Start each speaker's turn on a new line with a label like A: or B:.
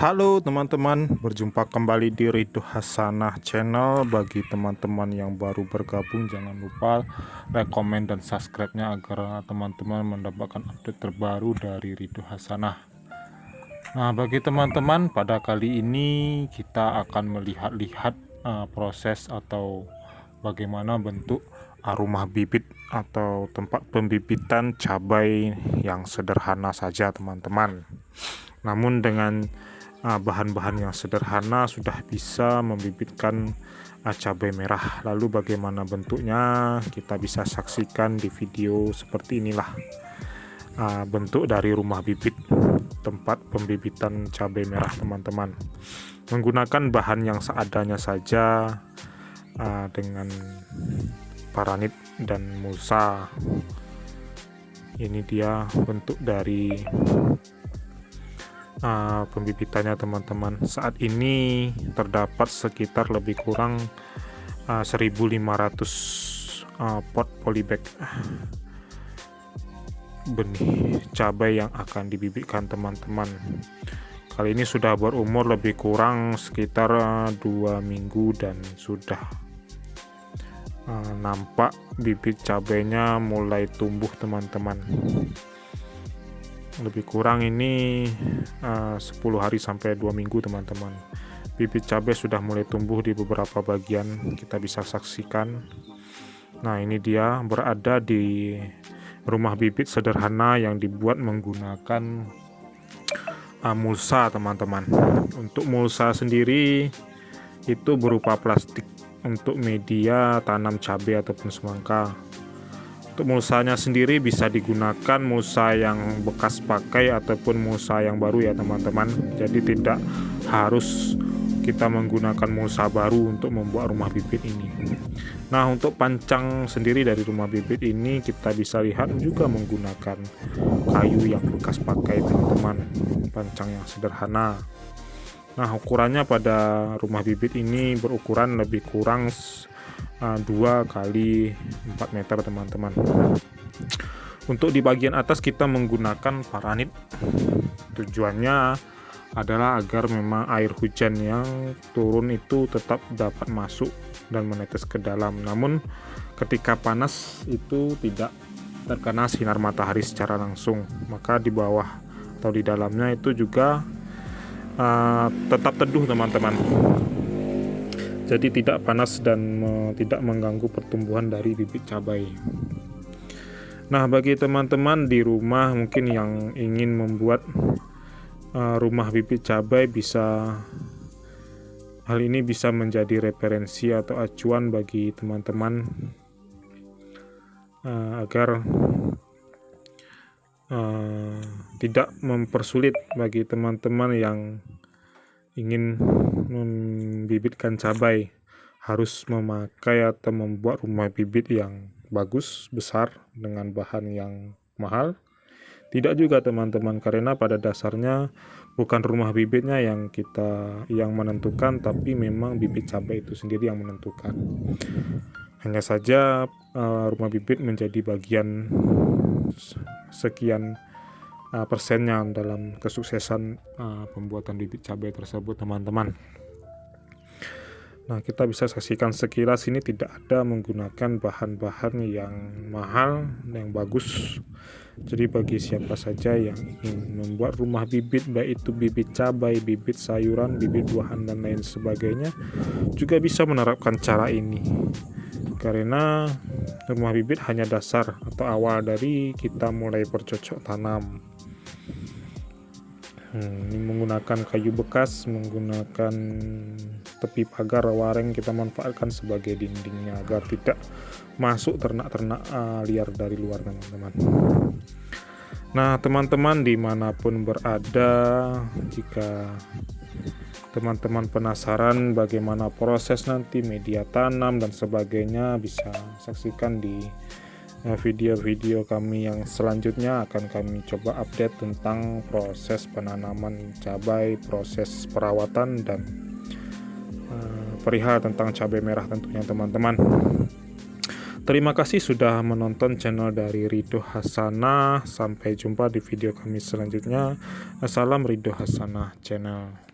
A: Halo teman-teman, berjumpa kembali di Ridho Hasanah Channel. Bagi teman-teman yang baru bergabung, jangan lupa like, komen, dan subscribe-nya agar teman-teman mendapatkan update terbaru dari Ridho Hasanah. Nah, bagi teman-teman, pada kali ini kita akan melihat-lihat proses atau bagaimana bentuk rumah bibit atau tempat pembibitan cabai yang sederhana saja teman-teman. Namun dengan bahan-bahan yang sederhana sudah bisa membibitkan cabai merah. Lalu bagaimana bentuknya, kita bisa saksikan di video seperti inilah. Bentuk dari rumah bibit tempat pembibitan cabai merah teman-teman, menggunakan bahan yang seadanya saja, dengan paranit dan mulsa. Ini dia bentuk dari pembibitannya teman-teman. Saat ini terdapat sekitar lebih kurang 1.500 pot polybag benih cabai yang akan dibibitkan teman-teman. Kali ini sudah berumur lebih kurang sekitar 2 minggu dan sudah nampak bibit cabainya mulai tumbuh teman-teman. Lebih kurang ini 10 hari sampai 2 minggu teman-teman. Bibit cabai sudah mulai tumbuh di beberapa bagian, kita bisa saksikan. Nah, ini dia berada di rumah bibit sederhana yang dibuat menggunakan mulsa teman-teman. Untuk mulsa sendiri itu berupa plastik untuk media tanam cabai ataupun semangka. Untuk mulsanya sendiri bisa digunakan mulsa yang bekas pakai ataupun mulsa yang baru ya teman-teman. Jadi tidak harus kita menggunakan mulsa baru untuk membuat rumah bibit ini. Nah, untuk pancang sendiri dari rumah bibit ini kita bisa lihat juga menggunakan kayu yang bekas pakai teman-teman. Pancang yang sederhana. Nah, ukurannya pada rumah bibit ini berukuran lebih kurang 2 kali 4 meter teman-teman. Untuk di bagian atas kita menggunakan paranit. Tujuannya adalah agar memang air hujan yang turun itu tetap dapat masuk dan menetes ke dalam. Namun ketika panas itu tidak terkena sinar matahari secara langsung, maka di bawah atau di dalamnya itu juga tetap teduh teman-teman. Jadi tidak panas dan tidak mengganggu pertumbuhan dari bibit cabai. Nah, bagi teman-teman di rumah mungkin yang ingin membuat rumah bibit cabai, hal ini bisa menjadi referensi atau acuan bagi teman-teman agar tidak mempersulit bagi teman-teman yang ingin membibitkan cabai, harus memakai atau membuat rumah bibit yang bagus, besar, dengan bahan yang mahal. Tidak juga teman-teman, karena pada dasarnya bukan rumah bibitnya yang menentukan, tapi memang bibit cabai itu sendiri yang menentukan. Hanya saja rumah bibit menjadi bagian sekian persennya dalam kesuksesan pembuatan bibit cabai tersebut teman-teman. Nah, kita bisa saksikan sekilas ini tidak ada menggunakan bahan-bahan yang mahal, yang bagus. Jadi bagi siapa saja yang ingin membuat rumah bibit, baik itu bibit cabai, bibit sayuran, bibit buahan, dan lain sebagainya, juga bisa menerapkan cara ini. Karena rumah bibit hanya dasar atau awal dari kita mulai bercocok tanam. Ini menggunakan kayu bekas, menggunakan tepi pagar wareng kita manfaatkan sebagai dindingnya agar tidak masuk ternak-ternak liar dari luar teman-teman. Nah, teman-teman dimanapun berada, jika teman-teman penasaran bagaimana proses nanti media tanam dan sebagainya, bisa saksikan di video-video kami yang selanjutnya. Akan kami coba update tentang proses penanaman cabai, proses perawatan, dan perihal tentang cabai merah tentunya teman-teman. Terima kasih sudah menonton channel dari Ridho Hasanah. Sampai jumpa di video kami selanjutnya. Salam Ridho Hasanah Channel.